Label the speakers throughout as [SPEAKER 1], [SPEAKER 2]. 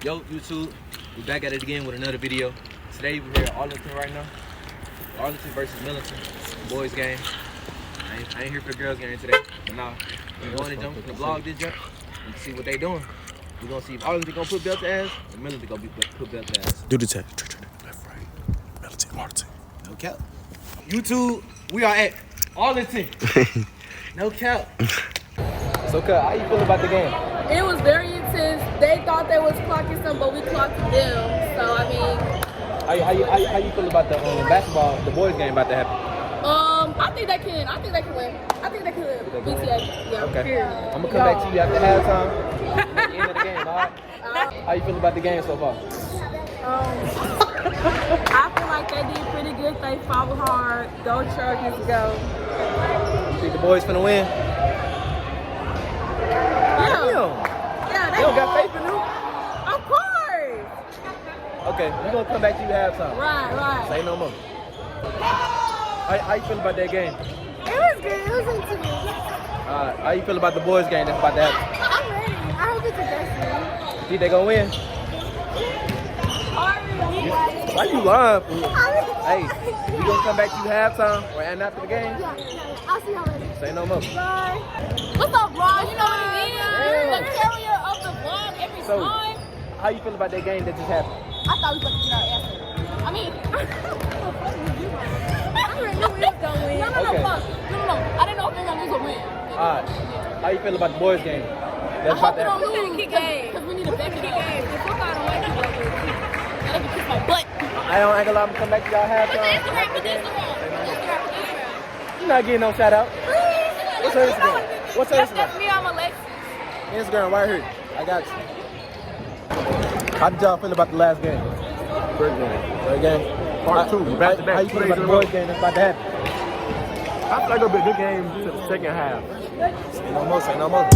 [SPEAKER 1] Yo, YouTube, we back at it again with another video. Today we're here at Arlington right now. Arlington versus Millington, boys game. I ain't here for the girls game today, but now we're going to jump in the vlog this jump and see what they doing. We're gonna see if Arlington gonna put belt to ass or Millington gonna put belt to ass.
[SPEAKER 2] Do the tag. Left, right. Millington, Arlington.
[SPEAKER 1] No cap. YouTube, we are at Arlington. No cap. So, Cut, how you feel about the game?
[SPEAKER 3] It was very intense. They thought they was clocking some, but we clocked them. So I mean,
[SPEAKER 1] How you feel about the basketball, the boys game about to happen?
[SPEAKER 3] I think they can win. I think they can win. BTA. Yeah.
[SPEAKER 1] Okay.
[SPEAKER 3] Period.
[SPEAKER 1] I'm gonna come back to you after halftime. At the end of the game, all right? How you feel about the game so far?
[SPEAKER 3] I feel like they did pretty good. They fought hard. Go Trojans, go.
[SPEAKER 1] You think the boys finna win?
[SPEAKER 3] Yeah,
[SPEAKER 1] They don't got faith in them?
[SPEAKER 3] Of course.
[SPEAKER 1] Okay, we're gonna come back to you halftime.
[SPEAKER 3] Right.
[SPEAKER 1] Say no more. How you feel about that game?
[SPEAKER 3] It was good. It was intense.
[SPEAKER 1] How you feel about the boys game that's about to happen?
[SPEAKER 3] I'm ready. I hope it's a destiny.
[SPEAKER 1] Think they gonna win? Why you lying? Hey, we gonna come back to you halftime or after the game?
[SPEAKER 3] Yeah. I'll see y'all later.
[SPEAKER 1] Say no more.
[SPEAKER 3] Bye. What's up, bro? You know what it is? You're the carrier of the vlog every time.
[SPEAKER 1] How you feel about that game that just happened?
[SPEAKER 3] I thought we were going to get our ass. I mean, I already knew we was going to win. No. I didn't know if we were going to lose or win.
[SPEAKER 1] Alright. How you feel about the boys game? That's about to happen.
[SPEAKER 3] We need to kick game because we need to back it up. If we're not away, let me kiss my butt.
[SPEAKER 1] I ain't gonna lie, I'm gonna come back to y'all halftime. You're not getting no shout out. What's her Instagram? What's her Instagram?
[SPEAKER 3] That's me, I'm Alexis.
[SPEAKER 1] Instagram right here. I got you. How did y'all feel about the last game?
[SPEAKER 2] Great game.
[SPEAKER 1] Great game.
[SPEAKER 2] Part two. Back to back.
[SPEAKER 1] How you feel about the boys game that's about to happen?
[SPEAKER 2] I feel like it'll be a good game to the second half.
[SPEAKER 1] Say no more.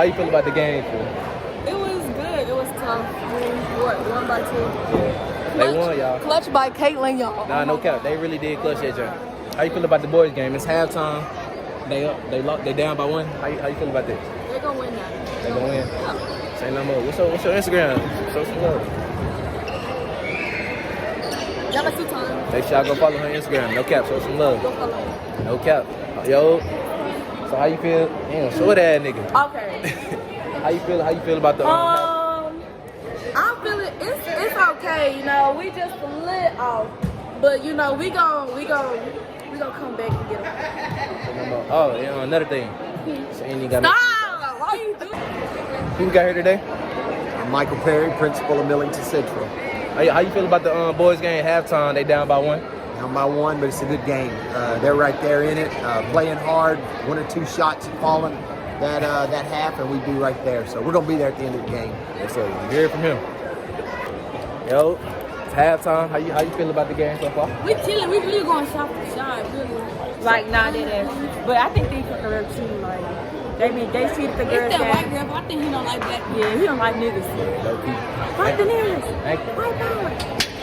[SPEAKER 1] how you feel about the game?
[SPEAKER 3] It was good. It was tough. What? 1-2.
[SPEAKER 1] Yeah. They won, y'all.
[SPEAKER 3] Clutch by Caitlin, y'all.
[SPEAKER 1] Nah, no cap. They really did clutch that joint. How you feel about the boys' game? It's halftime. They up. They down by 1. How you feel about this?
[SPEAKER 3] They're gonna win now.
[SPEAKER 1] They gonna win.
[SPEAKER 3] Yeah.
[SPEAKER 1] Say no more. What's your Instagram? Show some love.
[SPEAKER 3] Y'all like 2 times.
[SPEAKER 1] Make sure y'all go follow her Instagram. No cap. Show some love.
[SPEAKER 3] Go follow me.
[SPEAKER 1] No cap. Yo. So how you feel? Damn, short ass nigga.
[SPEAKER 3] Okay.
[SPEAKER 1] How you feel about the
[SPEAKER 3] I'm feeling it's okay, you know. We just a little off, but you know we gon' come back and get them.
[SPEAKER 1] Oh, yeah, another thing. So you ain't got
[SPEAKER 3] Stop! Why you doing?
[SPEAKER 1] Who we got here today?
[SPEAKER 4] I'm Michael Perry, principal of Millington Central.
[SPEAKER 1] How you feel about the boys game halftime? They down by 1.
[SPEAKER 4] Down by 1, but it's a good game. They're right there in it, playing hard. 1 or 2 shots have fallen that half, and we'd be right there. So we're gonna be there at the end of the game.
[SPEAKER 1] Yes, sir. You hear it from him. Yo, it's halftime. How you feel about the game so far?
[SPEAKER 3] We chilling. We really going shot for shot, really.
[SPEAKER 5] Like, nah, they did. But I think they took the girl too. Like, they treated the girl.
[SPEAKER 3] It's that white girl, but I think he don't like black people.
[SPEAKER 5] Yeah, he don't like niggas. Fight the niggas.
[SPEAKER 1] Thank you.
[SPEAKER 5] Fight power.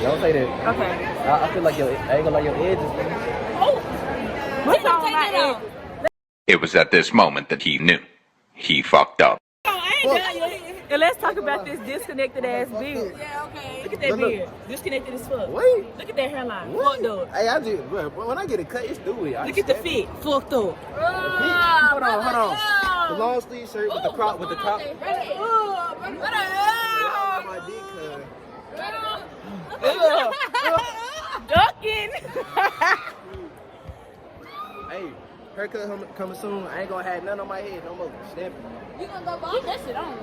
[SPEAKER 1] Don't say that.
[SPEAKER 5] Okay.
[SPEAKER 1] I feel like I ain't gonna like your edges, man.
[SPEAKER 3] Oh,
[SPEAKER 5] What's
[SPEAKER 3] don't
[SPEAKER 5] on
[SPEAKER 3] take
[SPEAKER 5] my
[SPEAKER 3] that
[SPEAKER 5] edge?
[SPEAKER 6] It was at this moment that he knew. He fucked up.
[SPEAKER 5] And let's talk about this disconnected ass beard.
[SPEAKER 3] yeah, okay.
[SPEAKER 5] Look at that beard. Disconnected as fuck.
[SPEAKER 1] Wait.
[SPEAKER 5] Look at that hairline.
[SPEAKER 1] What?
[SPEAKER 5] Fucked up.
[SPEAKER 1] Hey, I just when I get it cut, it's dewy.
[SPEAKER 5] Look at the fit. Fucked up.
[SPEAKER 1] Hold on. The long sleeve shirt with the crop with the top. My dick,
[SPEAKER 5] Ducking.
[SPEAKER 1] Hey, haircut coming soon. I ain't gonna have none on my head no more. Stamping.
[SPEAKER 3] You gonna go buy that shit on?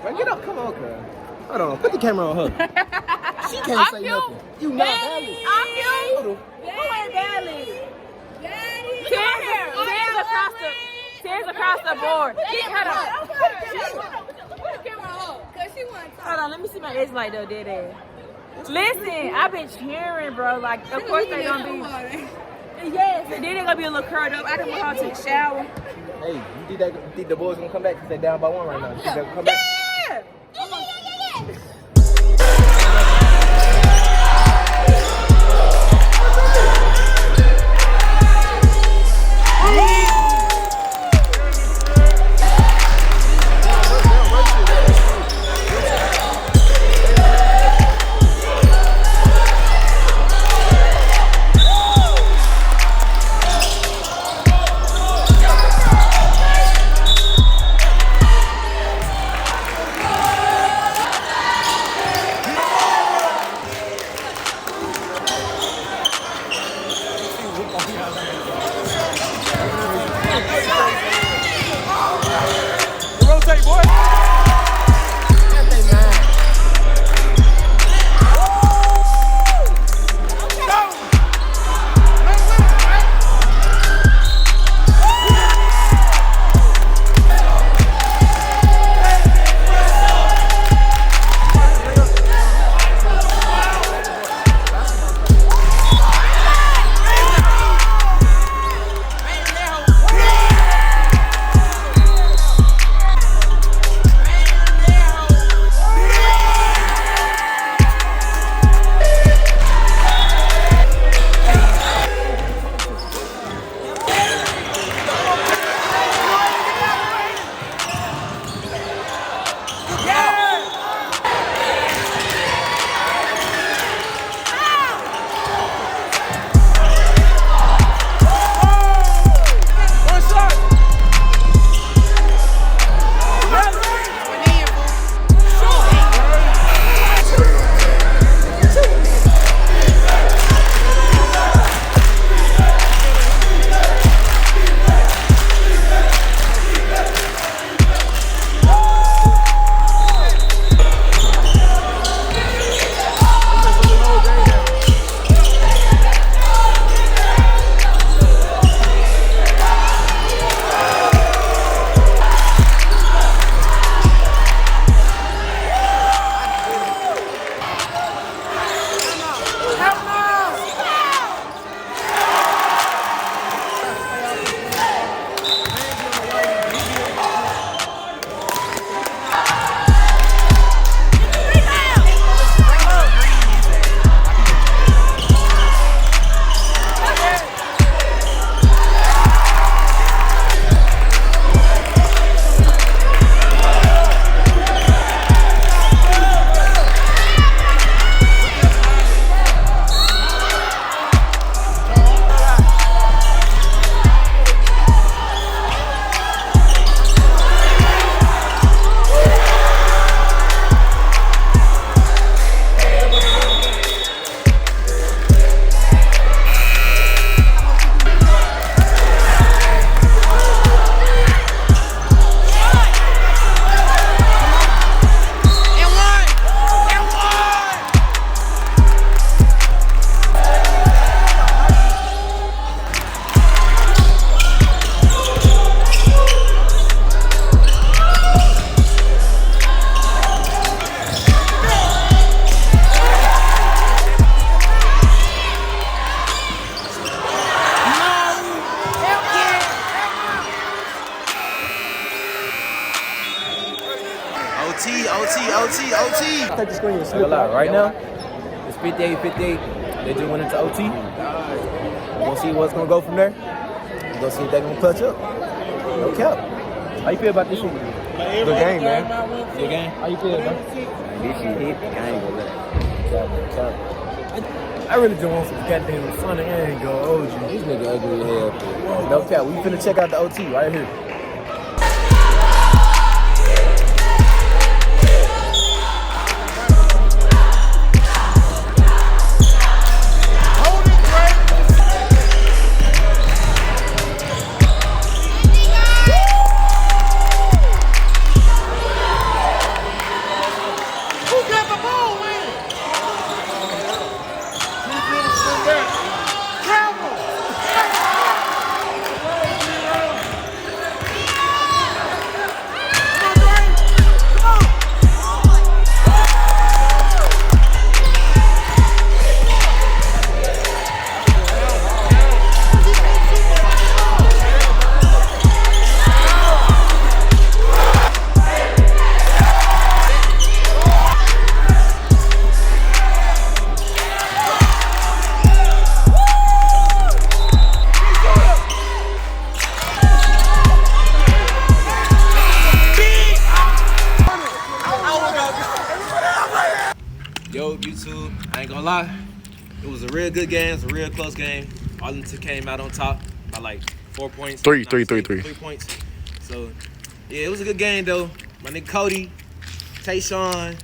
[SPEAKER 1] Bro, get up. Come on, cuz. Hold on. Put the camera on her. She can't say nothing. You not valid.
[SPEAKER 5] I'm you.
[SPEAKER 1] Hold on.
[SPEAKER 5] Who ain't valid?
[SPEAKER 3] Daddy.
[SPEAKER 5] Tears across the board. Hold on.
[SPEAKER 3] Put the camera up, cause she wanna talk.
[SPEAKER 5] Hold on, let me see my edge light though, dead ass. Listen, I've been cheering, bro. Like, of course they gonna be. Yes, and then they gonna be a little curled up. I didn't want her to shower.
[SPEAKER 1] Hey, you think the boys gonna come back because they down by 1 right now? You think they gonna come back?
[SPEAKER 5] Yeah!
[SPEAKER 2] screen and
[SPEAKER 1] I
[SPEAKER 2] slip
[SPEAKER 1] ain't gonna lie,
[SPEAKER 2] out.
[SPEAKER 1] right now, it's 58-58. They just went into OT. We're gonna see what's gonna go from there. We're gonna see if they're gonna clutch up. No cap. How you feel about this shit?
[SPEAKER 2] Good game, man.
[SPEAKER 1] Good game?
[SPEAKER 2] How you feel, man?
[SPEAKER 1] This shit hit. I ain't gonna lie. Cap.
[SPEAKER 2] I really just want some goddamn funny. I ain't gonna hold you.
[SPEAKER 1] This nigga ugly as hell. No cap. We finna check out the OT right here. Yo, YouTube, I ain't gonna lie. It was a real good game. It was a real close game. Arlington came out on top by like 4 points.
[SPEAKER 2] Three.
[SPEAKER 1] 3 points. So, yeah, it was a good game, though. My nigga Cody, Tayshawn,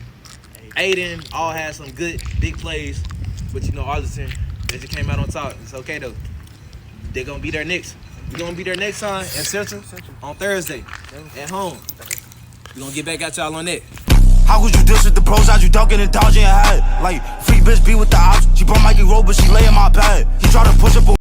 [SPEAKER 1] Aiden all had some good, big plays. But, you know, Arlington, they just came out on top. It's okay, though. They're gonna be there next. We're gonna be there next time at Central on Thursday at home. We're gonna get back at y'all on that.
[SPEAKER 7] How could you diss with the pros out you ducking and dodging your head? Like, free bitch be with the ops. She brought Mikey Rowe, but she lay in my bed. He tried to push up a